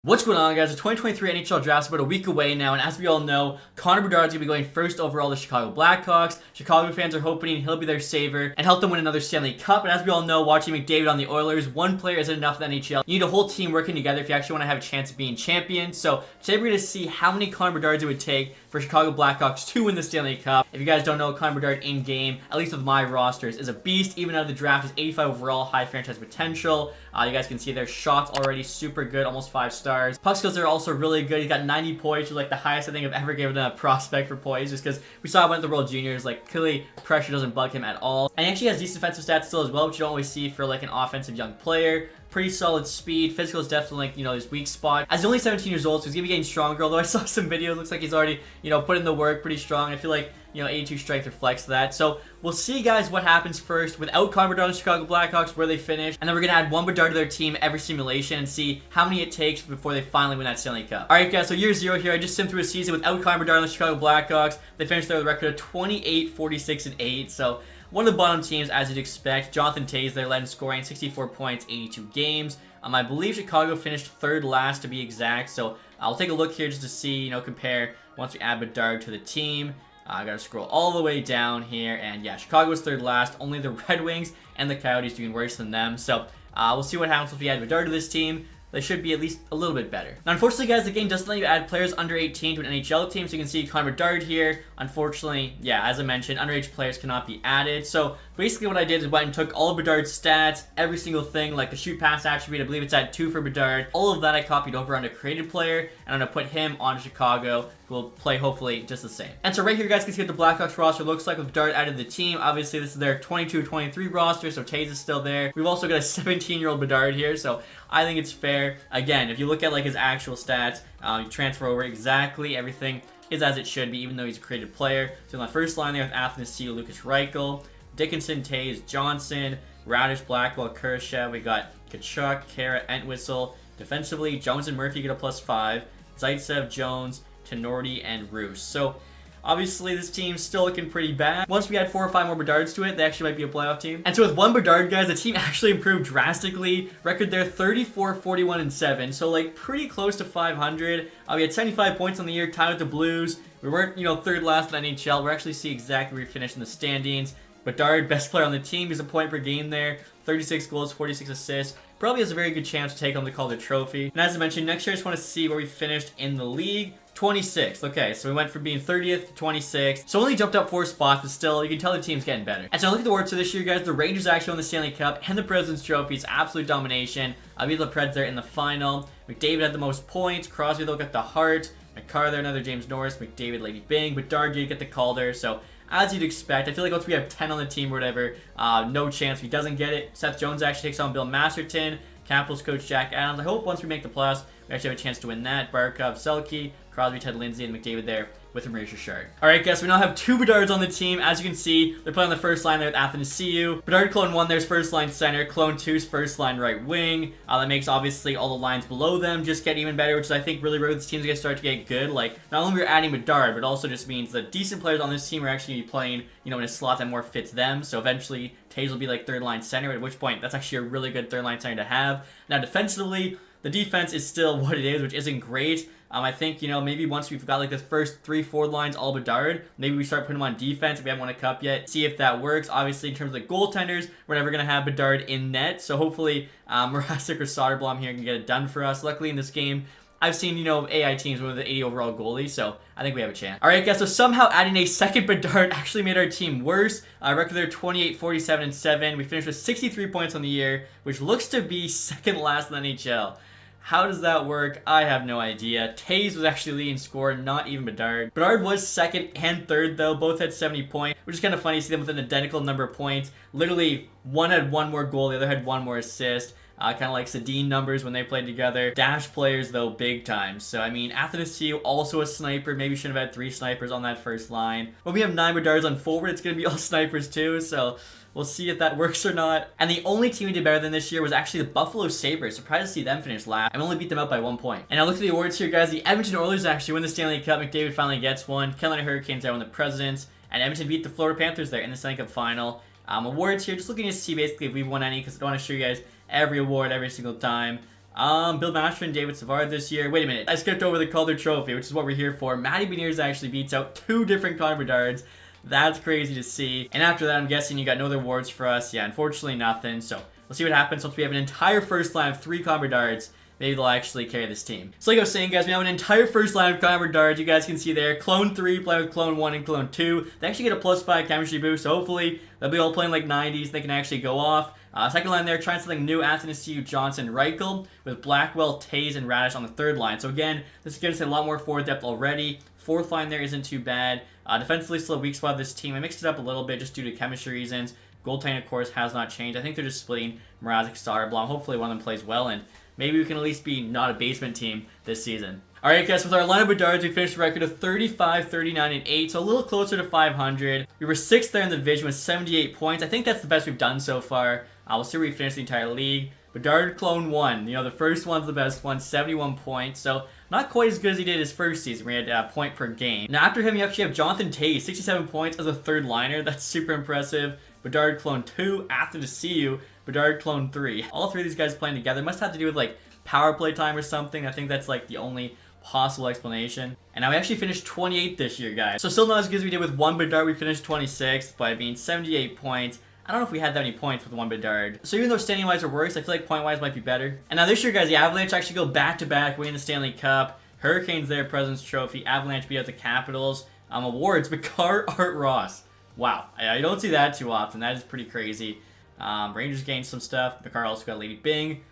What's going on, guys? The 2023 NHL Draft's about a week away now, and as we all know, Connor Bedard's going to be going first overall to Chicago Blackhawks. Chicago fans are hoping he'll be their saver and help them win another Stanley Cup. And as we all know, watching McDavid on the Oilers, one player isn't enough in the NHL. You need a whole team working together if you actually want to have a chance of being champion. So today we're going to see how many Connor Bedards it would take for Chicago Blackhawks to win the Stanley Cup. If you guys don't know, Connor Bedard in-game, at least with my rosters, is a beast. Even out of the draft, is 85 overall, high franchise potential. You guys can see their shots already super good, almost 5 stars. Puck skills are also really good. He's got 90 poise, which is like the highest I think I've ever given a prospect for poise, just because we saw him went to the World Juniors. Like, clearly pressure doesn't bug him at all. And he actually has decent defensive stats still as well, which you don't always see for like an offensive young player. Pretty solid speed. Physical is definitely, like, his weak spot. As he's only 17 years old, so he's gonna be getting stronger. Although I saw some videos, looks like he's already, put in the work pretty strong. I feel like, 82 strength reflects that. So we'll see, guys, what happens first without Connor Bedard and the Chicago Blackhawks, where they finish. And then we're gonna add one Bedard to their team every simulation and see how many it takes before they finally win that Stanley Cup. Alright, guys, so year 0 here. I just simmed through a season without Connor Bedard and the Chicago Blackhawks. They finished there with a record of 28, 46, and 8. So one of the bottom teams, as you'd expect. Jonathan Toews there led in scoring, 64 points, 82 games. I believe Chicago finished third last to be exact. So I'll take a look here just to see, compare once we add Bedard to the team. I gotta scroll all the way down here, and yeah, Chicago was third last. Only the Red Wings and the Coyotes doing worse than them. So we'll see what happens if we add Bedard to this team. They should be at least a little bit better. Now, unfortunately, guys, the game doesn't let you add players under 18 to an NHL team, so you can see Connor Bedard here. Unfortunately, yeah, as I mentioned, underage players cannot be added. So basically what I did is went and took all of Bedard's stats, every single thing, like the shoot pass attribute, I believe it's at 2 for Bedard. All of that I copied over onto created player, and I'm going to put him on Chicago, who will play hopefully just the same. And so right here, you guys can see what the Blackhawks roster looks like with Bedard added to the team. Obviously, this is their 22-23 roster, so Toews is still there. We've also got a 17-year-old Bedard here, so I think it's fair. Again, if you look at like his actual stats, you transfer over exactly everything is as it should be, even though he's a created player. So on the first line there with Athanasiou, Lucas Reichel, Dickinson, Toews, Johnson, Radish, Blackwell, Kurashev. We got Kachuk, Kara, Entwistle. Defensively, Jones and Murphy get a +5. Zaitsev, Jones, Tenorti, and Roos. So obviously, this team's still looking pretty bad. Once we add 4 or 5 more Bedards to it, they actually might be a playoff team. And so with one Bedard, guys, the team actually improved drastically. Record there, 34, 41, and 7. So, like, pretty close to 500. We had 75 points on the year, tied with the Blues. We weren't, third last in the NHL. We'll actually see exactly where we finished in the standings. Bedard, best player on the team. He's a point per game there. 36 goals, 46 assists. Probably has a very good chance to take home the Calder Trophy. And as I mentioned, next year I just want to see where we finished in the league. 26th. Okay, so we went from being 30th to 26th. So only jumped up 4 spots, but still, you can tell the team's getting better. And so I look at the awards for this year, guys. The Rangers actually won the Stanley Cup and the President's Trophy. It's absolute domination. I beat the Preds there in the final. McDavid had the most points. Crosby, though, got the Hart. McCarr there, another James Norris. McDavid, Lady Bing. Bedard did get the Calder. So as you'd expect, I feel like once we have 10 on the team or whatever, no chance if he doesn't get it. Seth Jones actually takes on Bill Masterton. Capitals coach Jack Adams. I hope once we make the playoffs, we actually have a chance to win that. Barkov, Selke, Crosby, Ted Lindsay, and McDavid there with Maurice Richard. Alright, guys, we now have 2 Bedards on the team. As you can see, they're playing on the first line there with Athanasiou. Bedard Clone 1 there's first line center. Clone 2's first line right wing. That makes, obviously, all the lines below them just get even better, which is, I think, really where this team's going to start to get good. Like, not only are we adding Bedard, but also just means that decent players on this team are actually playing, in a slot that more fits them. So eventually, Toews will be like third line center, at which point, that's actually a really good third line center to have. Now, defensively, the defense is still what it is, which isn't great. I think, maybe once we've got like the first 3-4 lines all Bedard, maybe we start putting them on defense if we haven't won a cup yet. See if that works. Obviously, in terms of the goaltenders, we're never going to have Bedard in net. So hopefully, Mrazek or Soderblom here can get it done for us. Luckily, in this game, I've seen, AI teams with the 80 overall goalie, so I think we have a chance. Alright, guys, so somehow adding a second Bedard actually made our team worse. Record there 28, 47, and 7. We finished with 63 points on the year, which looks to be second last in the NHL. How does that work? I have no idea. Toews was actually leading scorer, not even Bedard. Bedard was second and third, though. Both had 70 points, which is kind of funny to see them with an identical number of points. Literally, one had 1 more goal, the other had 1 more assist. Kind of like Sedin numbers when they played together. Dash players, though, big time. So, I mean, Athanasiou, also a sniper. Maybe should have had 3 snipers on that first line. When we have 9 Bedards on forward, it's going to be all snipers, too. So we'll see if that works or not. And the only team we did better than this year was actually the Buffalo Sabres. Surprised to see them finish last. I only beat them out by 1 point. And I look at the awards here, guys. The Edmonton Oilers actually win the Stanley Cup. McDavid finally gets one. Carolina Hurricanes there won the Presidents. And Edmonton beat the Florida Panthers there in the Stanley Cup final. Awards here, just looking to see basically if we've won any, because I don't want to show you guys every award every single time. Bill Masterton, David Savard this year. Wait a minute, I skipped over the Calder Trophy, which is what we're here for. Matty Beniers actually beats out 2 different Connor Bedards. That's crazy to see. And after that, I'm guessing you got no other awards for us. Yeah, unfortunately nothing. So we'll see what happens once we have an entire first line of 3 Connor Bedards. Maybe they'll actually carry this team. So like I was saying, guys, we have an entire first line of Connor Bedard. You guys can see there, Clone 3 playing with Clone 1 and Clone 2. They actually get a +5 chemistry boost, so hopefully they'll be all playing like 90s. They can actually go off. Second line there, trying something new, Athanasiou, Johnson, Reichel, with Blackwell, Taze, and Radish on the third line. So again, this is going to say a lot more forward depth already. Fourth line there isn't too bad. Defensively, still a weak spot of this team. I mixed it up a little bit just due to chemistry reasons. Goaltending, of course, has not changed. I think they're just splitting Mrazek, Starblom. Hopefully one of them plays well, and maybe we can at least be not a basement team this season. Alright guys, with our line of Bedards, we finished a record of 35, 39, and 8, so a little closer to 500. We were 6th there in the division with 78 points. I think that's the best we've done so far. We'll see where we finish the entire league. Bedard Clone 1, the first one's the best one, 71 points, so not quite as good as he did his first season, where he had a point per game. Now after him, you actually have Jonathan Taze, 67 points as a third liner. That's super impressive. Bedard Clone 2, Athanasiou, Bedard Clone 3. All 3 of these guys playing together must have to do with like power play time or something. I think that's like the only possible explanation. And now we actually finished 28th this year, guys. So still not as good as we did with one Bedard. We finished 26th, but I mean 78 points. I don't know if we had that many points with one Bedard. So even though standing-wise are worse, I feel like point-wise might be better. And now this year, guys, the Avalanche actually go back-to-back, winning the Stanley Cup. Hurricanes there, President's Trophy. Avalanche beat out the Capitals. Awards, Makar, Art Ross. Wow, I don't see that too often. That is pretty crazy. Rangers gained some stuff. Makar also got Lady Bing.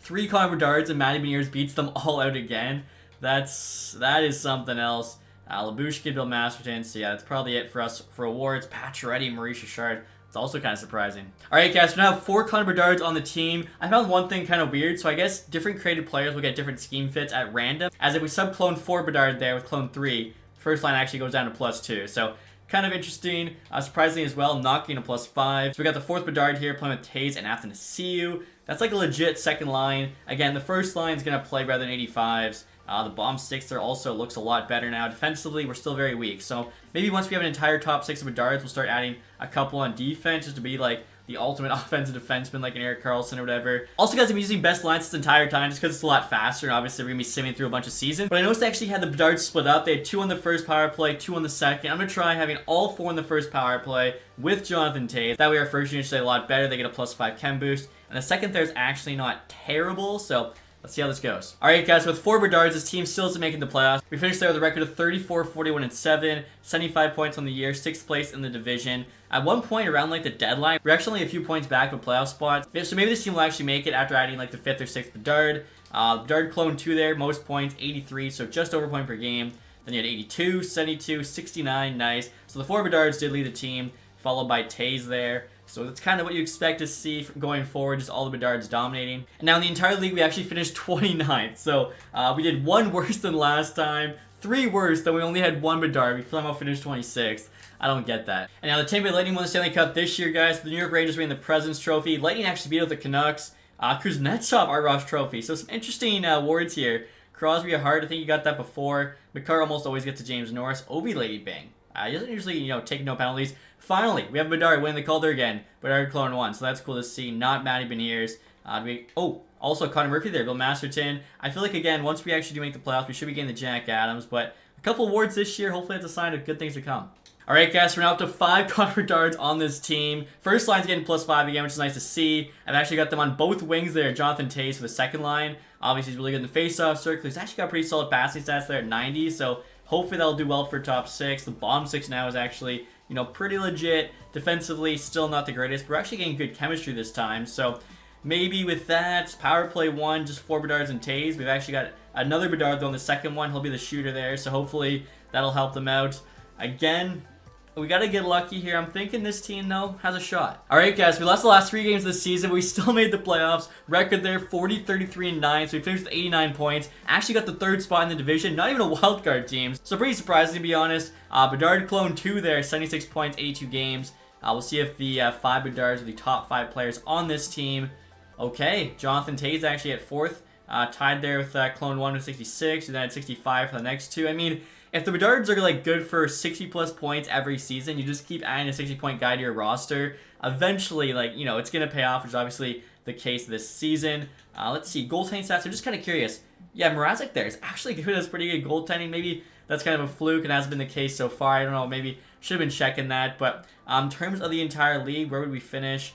3 Connor Bedards, and Matty Beniers beats them all out again. That is something else. Labushkin, Bill Masterton. So yeah, that's probably it for us for awards. Pacioretty, Maurice Richard. It's also kind of surprising. Alright guys, we now have 4 Connor Bedards on the team. I found one thing kind of weird, so I guess different created players will get different scheme fits at random. As if we sub-clone 4 Bedard there with clone 3, first line actually goes down to +2. So kind of interesting. Surprisingly as well, not getting a +5. So we got the 4th Bedard here playing with Taze and Athanasiou. That's like a legit second line. Again, the first line is going to play better than 85s. The bomb 6 there also looks a lot better now. Defensively, we're still very weak. So maybe once we have an entire top 6 of Bedards, we'll start adding a couple on defense just to be like the ultimate offensive defenseman like an Erik Karlsson or whatever. Also, guys, I'm using best lines this entire time just because it's a lot faster. And obviously, we're going to be simming through a bunch of seasons. But I noticed they actually had the Bedards split up. They had 2 on the first power play, 2 on the second. I'm going to try having all 4 on the first power play with Jonathan Taze. That way our first unit should stay a lot better. They get a +5 chem boost. And the second there is actually not terrible. So let's see how this goes. Alright guys, with 4 Bedards, this team still isn't making the playoffs. We finished there with a record of 34, 41, and 7, 75 points on the year, 6th place in the division. At one point around like the deadline, we're actually only a few points back with playoff spots. So maybe this team will actually make it after adding like the 5th or 6th Bedard. Bedard Clone 2 there, most points, 83, so just over point per game. Then you had 82, 72, 69, nice. So the 4 Bedards did lead the team, followed by Taze there. So that's kind of what you expect to see from going forward, just all the Bedards dominating. And now in the entire league, we actually finished 29th. So we did 1 worse than last time, 3 worse, then we only had 1 Bedard. We somehow finished 26th. I don't get that. And now the Tampa Bay Lightning won the Stanley Cup this year, guys. The New York Rangers winning the President's Trophy. Lightning actually beat out the Canucks. Kuznetsov, Art Ross Trophy. So some interesting awards here. Crosby, a Hart, I think you got that before. Makar almost always gets to James Norris. Ovi, Lady Bing. He doesn't usually, take no penalties. Finally, we have Bedard winning the Calder again. Bedard Clone 1, so that's cool to see. Not Matty Beniers. Also Connor Murphy there, Bill Masterton. I feel like, again, once we actually do make the playoffs, we should be getting the Jack Adams. But a couple awards this year, hopefully that's a sign of good things to come. Alright guys, we're now up to 5 Connor Bedards on this team. First line's getting +5 again, which is nice to see. I've actually got them on both wings there. Jonathan Taze for the second line. Obviously he's really good in the face-off circle. He's actually got pretty solid passing stats there at 90, so hopefully that'll do well for top 6. The bomb 6 now is actually, pretty legit. Defensively, still not the greatest, but we're actually getting good chemistry this time, so maybe with that, power play 1, just 4 Bedards and Taze. We've actually got another Bedard though on the second one. He'll be the shooter there, so hopefully that'll help them out. Again, we gotta get lucky here. I'm thinking this team, though, has a shot. Alright, guys, we lost the last 3 games of the season. We still made the playoffs. Record there, 40, 33, and 9. So we finished with 89 points. Actually got the 3rd spot in the division. Not even a wild card team. So pretty surprising, to be honest. Bedard Clone 2 there, 76 points, 82 games. We'll see if the 5 Bedards are the top 5 players on this team. Okay, Jonathan Taze actually at 4th. Tied there with Clone 1 with 66. And then at 65 for the next 2. I mean, if the Bedards are like good for 60+ points every season, you just keep adding a 60-point guy to your roster. Eventually, it's gonna pay off, which is obviously the case this season. Let's see, goaltending stats. I'm just kind of curious. Yeah, Mrazek there is actually good. Has pretty good goaltending. Maybe that's kind of a fluke and hasn't been the case so far. I don't know. Maybe should have been checking that. But in terms of the entire league, where would we finish?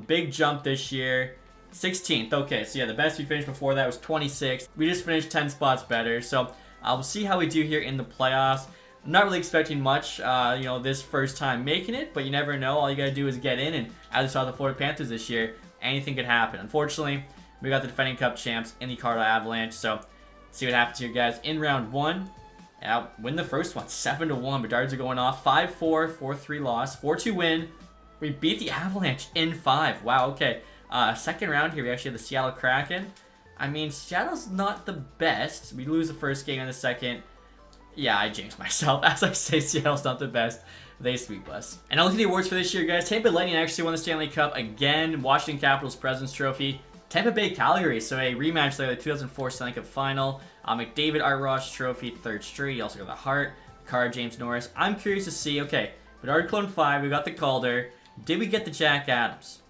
Big jump this year. 16th. Okay, so yeah, the best we finished before that was 26th. We just finished 10 spots better. So we'll see how we do here in the playoffs. I'm not really expecting much, this first time making it, but you never know. All you gotta do is get in, and as we saw the Florida Panthers this year, anything could happen. Unfortunately, we got the defending Cup champs in the Colorado Avalanche, so let's see what happens here, guys. In round one, win the first one, 7-1. Bedards are going off, 5-4, 4-3 loss, 4-2 win. We beat the Avalanche in 5. Wow, okay. Second round here, we actually have the Seattle Kraken. I mean, Seattle's not the best. We lose the first game in the second. Yeah, I jinxed myself. As I say, Seattle's not the best. They sweep us. And I'll look at the awards for this year, guys. Tampa Lightning actually won the Stanley Cup again. Washington Capitals President's Trophy. Tampa Bay Calgary, so a rematch there, the 2004 Stanley Cup Final. McDavid Art Ross Trophy, third straight. You also got the Hart, Card, James Norris. I'm curious to see, okay, Bedard Clone 5, we got the Calder. Did we get the Jack Adams?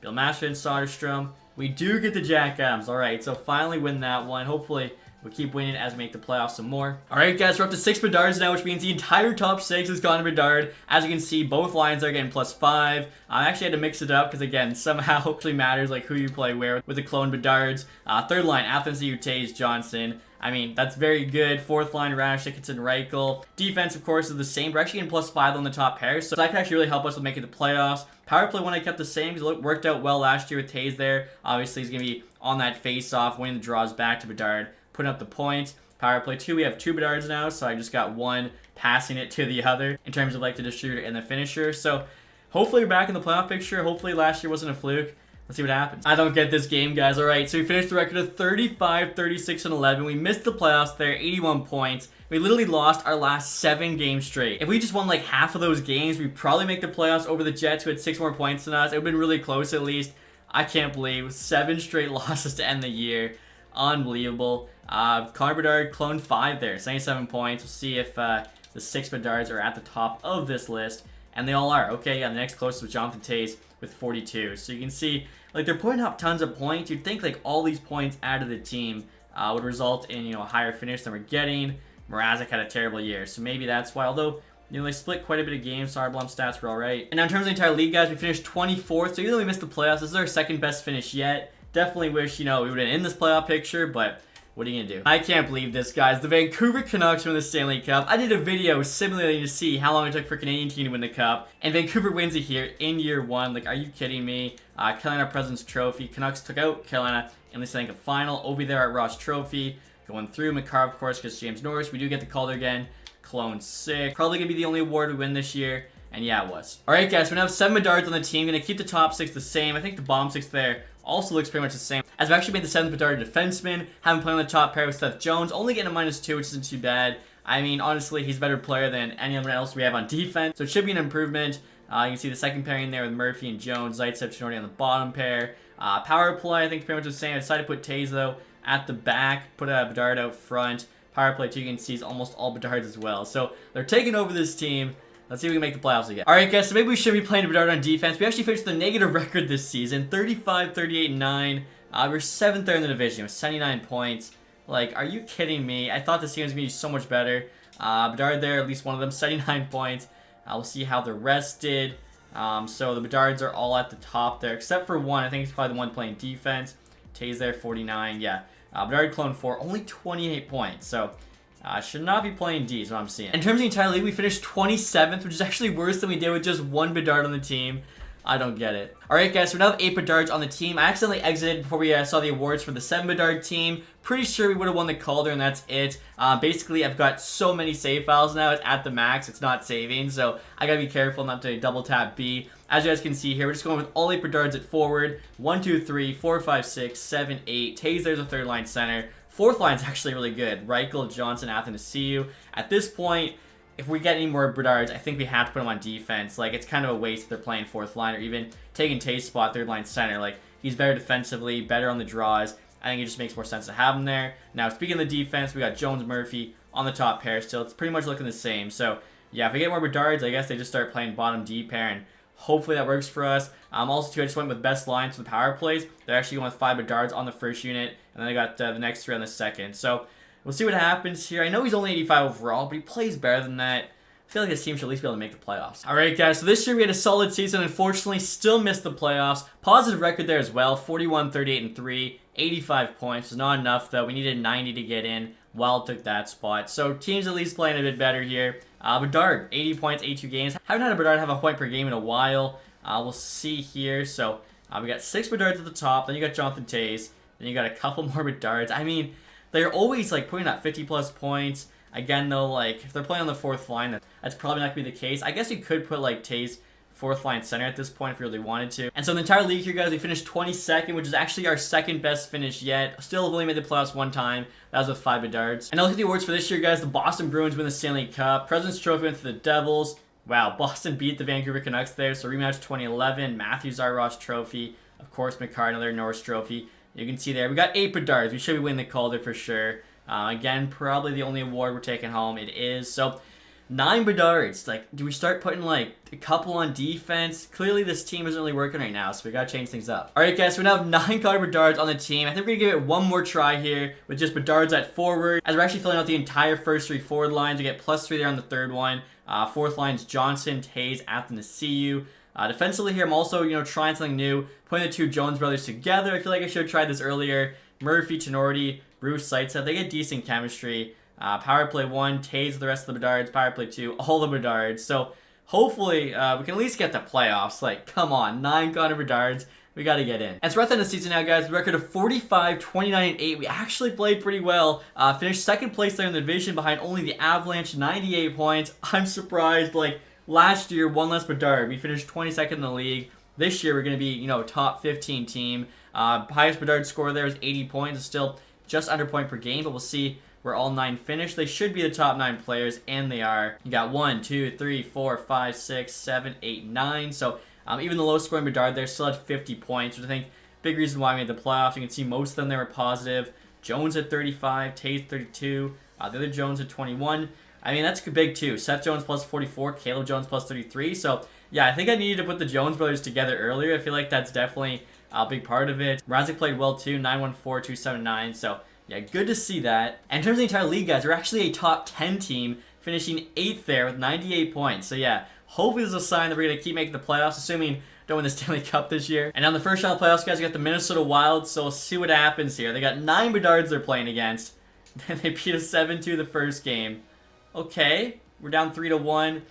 Bill Master and Soderstrom. We do get the Jack Adams. All right, so finally win that one. Hopefully, we'll keep winning as we make the playoffs some more. All right, guys, we're up to 6 Bedards now, which means the entire top 6 is Connor Bedard. As you can see, both lines are getting +5. I actually had to mix it up because, again, somehow actually matters like who you play where with the clone Bedards. Third line, Athens, Utes, Johnson. I mean, that's very good. Fourth line, Rash, Dickinson, Reichel. Defense, of course, is the same. We're actually getting +5 on the top pair, so that can actually really help us with making the playoffs. Power play one I kept the same because it worked out well last year with Taze there. Obviously, he's going to be on that face-off, winning the draws back to Bedard, putting up the points. Power play 2, we have 2 Bedards now, so I just got one passing it to the other in terms of like the distributor and the finisher. So hopefully we're back in the playoff picture. Hopefully last year wasn't a fluke. Let's see what happens. I don't get this game, guys. All right, so we finished the record of 35, 36, and 11. We missed the playoffs there, 81 points. We literally lost our last 7 games straight. If we just won like half of those games, we'd probably make the playoffs over the Jets, who had 6 more points than us. It would have been really close at least. I can't believe 7 straight losses to end the year. Unbelievable. Connor Bedard, clone 5 there, 77 points. We'll see if the 6 Bedards are at the top of this list. And they all are. Okay, yeah, the next closest was Jonathan Taze with 42. So you can see, like, they're putting up tons of points. You'd think, like, all these points out of the team would result in, a higher finish than we're getting. Mrazek had a terrible year, so maybe that's why. Although, they split quite a bit of games. Sarblom stats were all right. And now in terms of the entire league, guys, we finished 24th. So even though we missed the playoffs, this is our second best finish yet. Definitely wish, we would have been in this playoff picture, but what are you gonna do? I can't believe this, guys. The Vancouver Canucks win the Stanley Cup. I did a video simulating to see how long it took for a Canadian team to win the Cup, and Vancouver wins it here in year 1. Like, are you kidding me? Carolina President's Trophy. Canucks took out Carolina in the Stanley Cup Final. Over there at Ross Trophy. Going through McCarr, of course, because James Norris. We do get the Calder again. Clone 6. Probably gonna be the only award we win this year. And yeah, it was. Alright, guys, we now have 7 Bedards on the team. Gonna keep the top 6 the same. I think the bottom 6 there also looks pretty much the same. As we actually made the 7th Bedard a defenseman. Haven't played on the top pair with Seth Jones. Only getting a -2, which isn't too bad. I mean, honestly, he's a better player than anyone else we have on defense. So it should be an improvement. You can see the second pairing there with Murphy and Jones. Zaitsev, Chinordi on the bottom pair. Power play, I think pretty much the same. I decided to put Taze, though, at the back. Put Bedard out front. Power play 2, you can see, is almost all Bedards as well. So they're taking over this team. Let's see if we can make the playoffs again. Alright, guys, so maybe we should be playing Bedard on defense. We actually finished the negative record this season. 35, 38, 9. We're 7th there in the division with 79 points. Like, are you kidding me? I thought this team was going to be so much better. Bedard there, at least one of them, 79 points. We'll see how the rest did. So the Bedards are all at the top there, except for one. I think it's probably the one playing defense. Taze there, 49. Yeah. Bedard clone 4, only 28 points. So should not be playing D is what I'm seeing. In terms of the entire league, we finished 27th, which is actually worse than we did with just 1 Bedard on the team. I don't get it. Alright, guys, so we now have 8 Bedards on the team. I accidentally exited before we saw the awards for the 7 Bedard team. Pretty sure we would have won the Calder, and that's it. Basically, I've got so many save files now. It's at the max. It's not saving, so I gotta be careful not to double tap B. As you guys can see here, we're just going with all 8 Bedards at forward. 1, 2, 3, 4, 5, 6, 7, 8. Taze there's a third line center. Fourth line's actually really good. Reichel, Johnson, Athanasiou. At this point, if we get any more Bedards, I think we have to put him on defense. Like, it's kind of a waste if they're playing fourth line or even taking Taze's spot, third line center. Like, he's better defensively, better on the draws. I think it just makes more sense to have him there. Now, speaking of the defense, we got Jones, Murphy on the top pair still. It's pretty much looking the same. So, yeah, if we get more Bedards, I guess they just start playing bottom D pair and Hopefully that works for us. Also, too, I just went with best lines for the power plays. They're actually going with 5 Bedards on the first unit, and then I got the next 3 on the second. So we'll see what happens here. I know he's only 85 overall, but he plays better than that. I feel like this team should at least be able to make the playoffs. Alright guys, so this year we had a solid season. Unfortunately, still missed the playoffs. Positive record there as well. 41, 38, and 3. 85 points. It's not enough though. We needed 90 to get in. Wild took that spot. So teams at least playing a bit better here. Bedard, 80 points, 82 games. Haven't had a Bedard have a point per game in a while. We'll see here. So we got 6 Bedards at the top. Then you got Jonathan Toews. Then you got a couple more Bedards. I mean, they're always like putting up 50 plus points. Again, though, like, if they're playing on the 4th line, that's probably not going to be the case. I guess you could put, like, Toews 4th line center at this point if you really wanted to. And so in the entire league here, guys, we finished 22nd, which is actually our 2nd best finish yet. Still have only made the playoffs 1 time. That was with 5 Bedards. And I'll look at the awards for this year, guys. The Boston Bruins win the Stanley Cup. President's Trophy went to the Devils. Wow, Boston beat the Vancouver Canucks there. So rematch 2011. Matthews R. Ross Trophy. Of course, McCarr, another Norris Trophy. You can see there, we got 8 Bedards. We should be winning the Calder for sure. Again, probably the only award we're taking home. It is. So, 9 Bedards. Like, do we start putting, like, a couple on defense? Clearly, this team isn't really working right now, so we gotta change things up. Alright, guys, so we now have 9 Connor Bedards on the team. I think we're gonna give it one more try here with just Bedards at forward. As we're actually filling out the entire first 3 forward lines. We get +3 there on the 3rd one. 4th line's Johnson, Toews, Athanasiou. Defensively here, I'm also, trying something new. Putting the 2 Jones brothers together. I feel like I should have tried this earlier. Murphy, Tenorti, Bruce Sightsev, they get decent chemistry. Power play 1, Toews the rest of the Bedards. Power play 2, all the Bedards. So hopefully we can at least get the playoffs. Like, come on, 9 Connor Bedards. We got to get in. And so we're at the end of the season now, guys. The record of 45, 29, and 8. We actually played pretty well. Finished 2nd place there in the division behind only the Avalanche, 98 points. I'm surprised. Like, last year, 1 less Bedard. We finished 22nd in the league. This year, we're going to be, top 15 team. Highest Bedard score there is 80 points. It's still just under point per game, but we'll see where all 9 finish. They should be the top 9 players, and they are. You got 1, 2, 3, 4, 5, 6, 7, 8, 9. So even the lowest scoring Bedard there still had 50 points, which I think big reason why we made the playoffs. You can see most of them they were positive. Jones at 35, Toews 32, the other Jones at 21. I mean, that's big too. Seth Jones plus 44, Caleb Jones plus 33. So yeah, I think I needed to put the Jones brothers together earlier. I feel like that's definitely a big part of it. Razik played well too, 914, 279. So yeah, good to see that. And in terms of the entire league, guys, we're actually a top 10 team, finishing 8th there with 98 points. So yeah, hopefully this is a sign that we're going to keep making the playoffs, assuming don't win the Stanley Cup this year. And on the first round of playoffs, guys, we got the Minnesota Wild. So we'll see what happens here. They got 9 Bedards they're playing against. Then they beat us 7-2 the first game. Okay, we're down 3-1.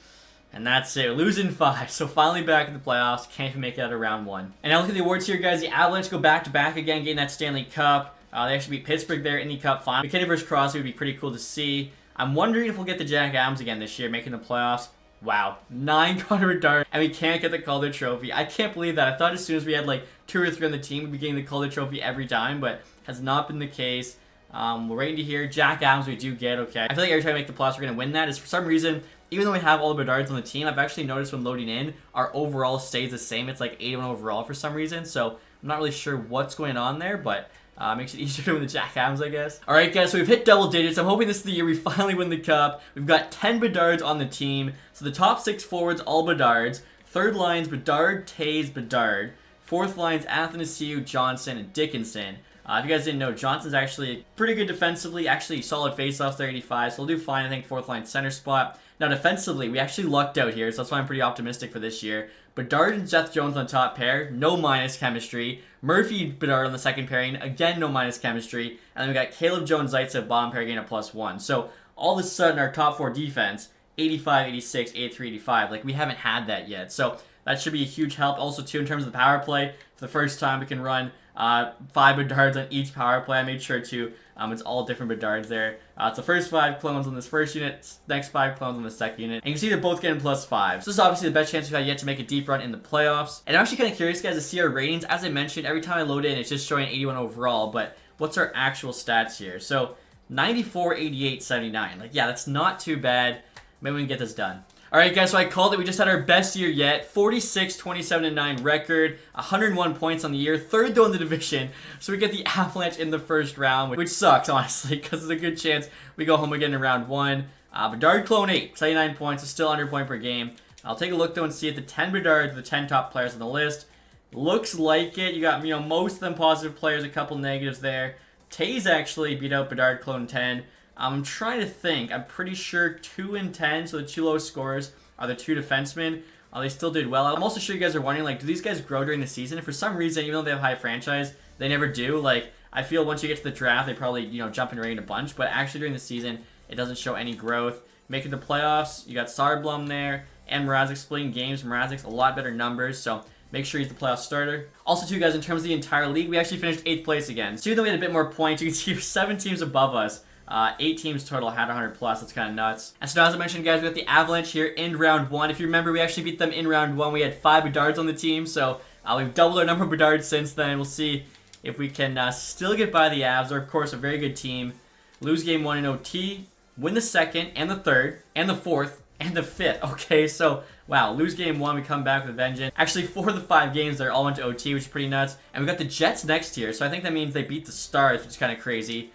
And that's it. We're losing 5. So finally back in the playoffs. Can't even make it out of round 1. And now look at the awards here, guys. The Avalanche go back-to-back again, getting that Stanley Cup. They actually beat Pittsburgh there in the Cup final. McKinnon versus Crosby would be pretty cool to see. I'm wondering if we'll get the Jack Adams again this year, making the playoffs. Wow. 9 Connor Bedard, and we can't get the Calder Trophy. I can't believe that. I thought as soon as we had like 2 or 3 on the team, we'd be getting the Calder Trophy every time, but has not been the case. We're waiting to hear. Jack Adams we do get, okay. I feel like every time we make the playoffs, we're going to win that. Is for some reason, even though we have all the Bedards on the team, I've actually noticed when loading in, our overall stays the same. It's like 81 overall for some reason, so I'm not really sure what's going on there, but makes it easier to win the Jack Adams, I guess. Alright, guys, so we've hit double digits. I'm hoping this is the year we finally win the Cup. We've got 10 Bedards on the team. So the top 6 forwards, all Bedards. 3rd line's Bedard, Toews, Bedard. 4th line's Athanasiou, Johnson, and Dickinson. If you guys didn't know, Johnson's actually pretty good defensively. Actually, solid faceoffs there, 85. So we'll do fine, I think, 4th line center spot. Now, defensively, we actually lucked out here, so that's why I'm pretty optimistic for this year. Bedard and Seth Jones on the top pair, no minus chemistry. Murphy Bedard on the second pairing, again, no minus chemistry. And then we got Caleb Jones Zaitsev bottom pair getting a +1. So all of a sudden, our top 4 defense, 85, 86, 83, 85. Like, we haven't had that yet. So that should be a huge help. Also, too, in terms of the power play, for the first time, we can run 5 Bedards on each power play. I made sure to. It's all different Bedards there. It's the first 5 clones on this first unit, next 5 clones on the second unit. And you can see they're both getting +5. So this is obviously the best chance we've had yet to make a deep run in the playoffs. And I'm actually kind of curious, guys, to see our ratings. As I mentioned, every time I load in, it's just showing 81 overall. But what's our actual stats here? So 94, 88, 79. Like, yeah, that's not too bad. Maybe we can get this done. Alright, guys, so I called it. We just had our best year yet. 46, 27, and 9 record. 101 points on the year. 3rd, though, in the division. So we get the Avalanche in the first round, which sucks, honestly, because there's a good chance we go home again in round 1. Bedard clone 8, 79 points. Is still under point per game. I'll take a look though and see if the 10 Bedards are the 10 top players on the list. Looks like it. You got, most of them positive players, a couple negatives there. Taze actually beat out Bedard Clone 10. I'm trying to think. I'm pretty sure 2 and 10, so the 2 lowest scorers are the 2 defensemen. They still did well. I'm also sure you guys are wondering, like, do these guys grow during the season? For some reason, even though they have high franchise, they never do. Like, I feel once you get to the draft, they probably, jump and rate a bunch. But actually during the season, it doesn't show any growth. Making the playoffs, you got Soderblom there and Mrazek splitting games. Mrazek's a lot better numbers, so make sure he's the playoff starter. Also, too, guys, in terms of the entire league, we actually finished 8th place again. So even though we had a bit more points, you can see 7 teams above us. 8 teams total had 100 plus. That's kind of nuts. And so now, as I mentioned, guys, we got the Avalanche here in round 1. If you remember, we actually beat them in round 1. We had 5 Bedards on the team, so we've doubled our number of Bedards since then. We'll see if we can still get by the Avs. They're, of course, a very good team. Lose game 1 in OT, win the 2nd and the 3rd and the 4th and the 5th. Okay, so wow, lose game 1, we come back with a vengeance. Actually, 4 of the 5 games there all went to OT, which is pretty nuts. And we got the Jets next year, so I think that means they beat the Stars, which is kind of crazy.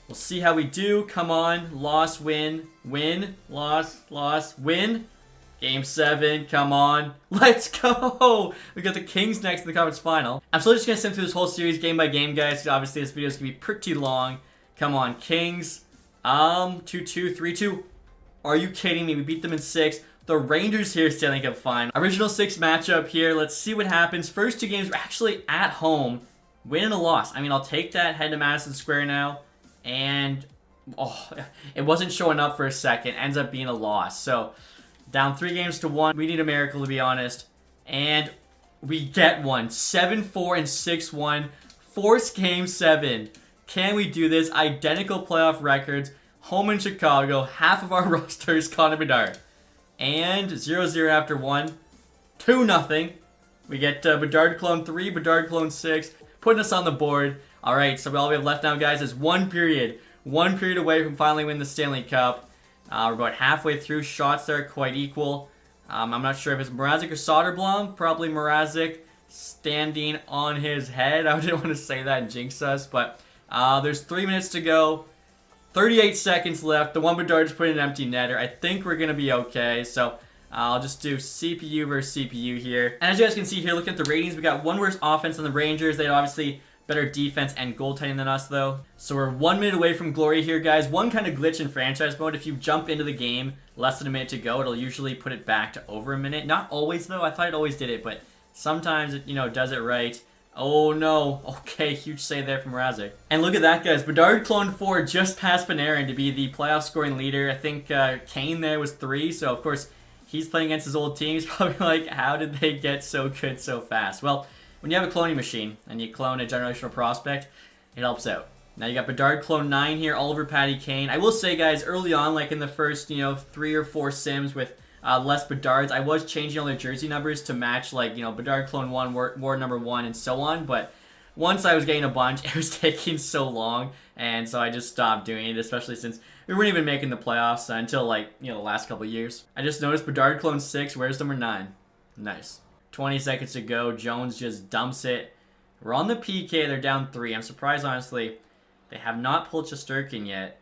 We'll see how we do. Come on. Loss, win. Win. Loss, loss, win. Game 7. Come on. Let's go. We got the Kings next in the conference final. I'm still just going to sim through this whole series game by game, guys. Obviously, this video is going to be pretty long. Come on, Kings. 2-2, 3-2. Are you kidding me? We beat them in 6. The Rangers here, Stanley Cup final. Original 6 matchup here. Let's see what happens. First 2 games were actually at home. Win and a loss. I mean, I'll take that. Head to Madison Square now. And, it wasn't showing up for a second. Ends up being a loss. So, down 3-1. We need a miracle, to be honest. And we get one. 7-4 and 6-1. Force game 7. Can we do this? Identical playoff records. Home in Chicago. Half of our roster is Connor Bedard. And 0-0 after 1. 2-0. We get Bedard Clone 3, Bedard Clone 6. Putting us on the board. Alright, so all we have left now, guys, is 1 period. 1 period away from finally winning the Stanley Cup. We're about halfway through. Shots there are quite equal. I'm not sure if it's Mrazek or Soderblom. Probably Mrazek standing on his head. I didn't want to say that and jinx us, but there's 3 minutes to go. 38 seconds left. The one Bedard just put in an empty netter. I think we're going to be okay, so I'll just do CPU versus CPU here. And as you guys can see here, looking at the ratings, we got one worse offense than the Rangers. They had obviously better defense and goaltending than us, though. So we're 1 minute away from glory here, guys. One kind of glitch in franchise mode. If you jump into the game less than a minute to go, it'll usually put it back to over a minute. Not always, though. I thought it always did it, but sometimes it, does it right. Oh, no. Okay, huge save there from Mrazek. And look at that, guys. Bedard Clone 4 just past Panarin to be the playoff scoring leader. I think Kane there was 3, so of course he's playing against his old team. He's probably like, how did they get so good so fast? Well, when you have a cloning machine and you clone a generational prospect, it helps out. Now you got Bedard Clone 9 here, Oliver Patty Kane. I will say, guys, early on, like in the first, 3 or 4 sims with less Bedards, I was changing all their jersey numbers to match, like, Bedard Clone 1, Ward number 1, and so on. But once I was getting a bunch, it was taking so long, and so I just stopped doing it, especially since we weren't even making the playoffs until, like, the last couple years. I just noticed Bedard Clone 6, where's number 9? Nice. 20 seconds to go. Jones just dumps it. We're on the PK. They're down 3. I'm surprised, honestly. They have not pulled Shesterkin yet.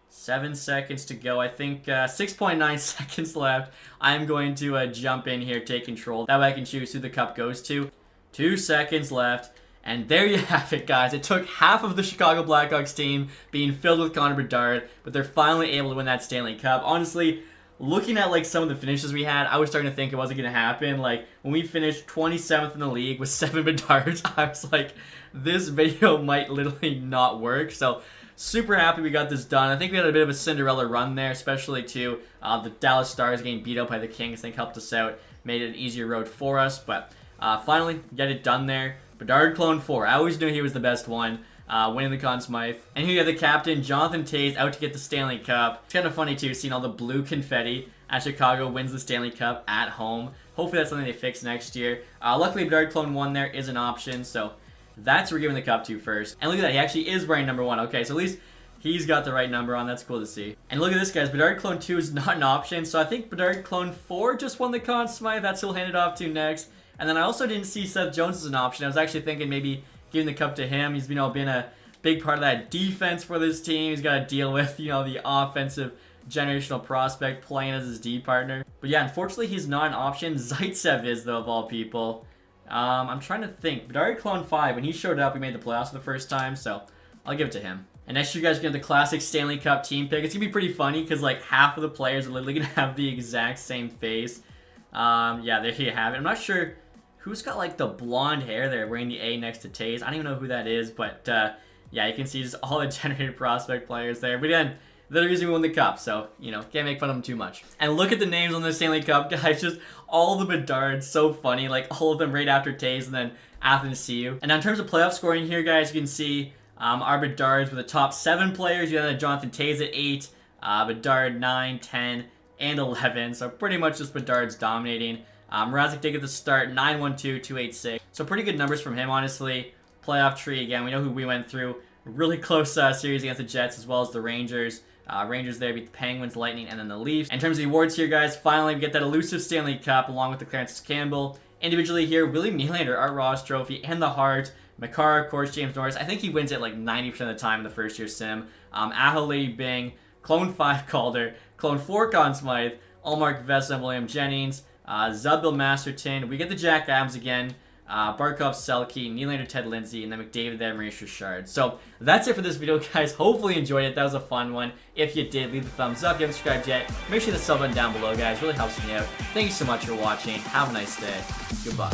7 seconds to go. I think 6.9 seconds left. I'm going to jump in here, take control. That way I can choose who the cup goes to. 2 seconds left. And there you have it, guys. It took half of the Chicago Blackhawks team being filled with Connor Bedard, but they're finally able to win that Stanley Cup. Honestly, looking at like some of the finishes we had, I was starting to think it wasn't going to happen. Like when we finished 27th in the league with 7 Bedards, I was like, this video might literally not work. So super happy we got this done. I think we had a bit of a Cinderella run there, especially to the Dallas Stars getting beat up by the Kings. I think helped us out, made it an easier road for us. But finally, get it done there. Bedard Clone 4. I always knew he was the best one. Winning the Conn Smythe. And here you have the captain, Jonathan Toews, out to get the Stanley Cup. It's kind of funny, too, seeing all the blue confetti as Chicago wins the Stanley Cup at home. Hopefully that's something they fix next year. Luckily, Bedard Clone 1 there is an option, so that's who we're giving the cup to first. And look at that, he actually is wearing number 1. Okay, so at least he's got the right number on. That's cool to see. And look at this, guys. Bedard Clone 2 is not an option, so I think Bedard Clone 4 just won the Conn Smythe. That's who he'll hand it off to next. And then I also didn't see Seth Jones as an option. I was actually thinking maybe giving the cup to him. He's been a big part of that defense for this team. He's got to deal with, the offensive generational prospect playing as his D partner. But yeah, unfortunately, he's not an option. Zaitsev is, though, of all people. I'm trying to think. Bedard Clone 5, when he showed up, we made the playoffs for the first time, so I'll give it to him. And next you guys get the classic Stanley Cup team pick. It's going to be pretty funny because like half of the players are literally going to have the exact same face. Yeah, there you have it. I'm not sure who's got like the blonde hair there wearing the A next to Taze. I don't even know who that is, but yeah, you can see just all the generated prospect players there. But again, they're the reason we won the cup, so, you know, can't make fun of them too much. And look at the names on the Stanley Cup, guys. Just all the Bedards, so funny. Like, all of them right after Taze and then Athens CU. And now in terms of playoff scoring here, guys, you can see our Bedards with the top 7 players. You have Jonathan Taze at 8, Bedard 9, 10, and 11. So pretty much just Bedards dominating. Mrazek did get the start, 9-1-2, 2-8-6. So pretty good numbers from him, honestly. Playoff tree, again, we know who we went through. Really close series against the Jets as well as the Rangers. Rangers there beat the Penguins, Lightning, and then the Leafs. In terms of the awards here, guys, finally we get that elusive Stanley Cup along with the Clarence Campbell. Individually here, William Nylander, Art Ross Trophy, and the Hart. Makar, of course, James Norris. I think he wins it like 90% of the time in the first year sim. Aho, Lady Bing, Clone 5 Calder, Clone 4 Conn Smythe, Allmark Vessa, William Jennings, Zubbill Masterton. We get the Jack Adams again. Barkov, Selke, Nylander, Ted Lindsay, and then McDavid there, Maurice Richard. So that's it for this video, guys. Hopefully you enjoyed it. That was a fun one. If you did, leave a thumbs up. If you haven't subscribed yet, make sure to sub button down below, guys. Really helps me out. Thank you so much for watching. Have a nice day. Goodbye.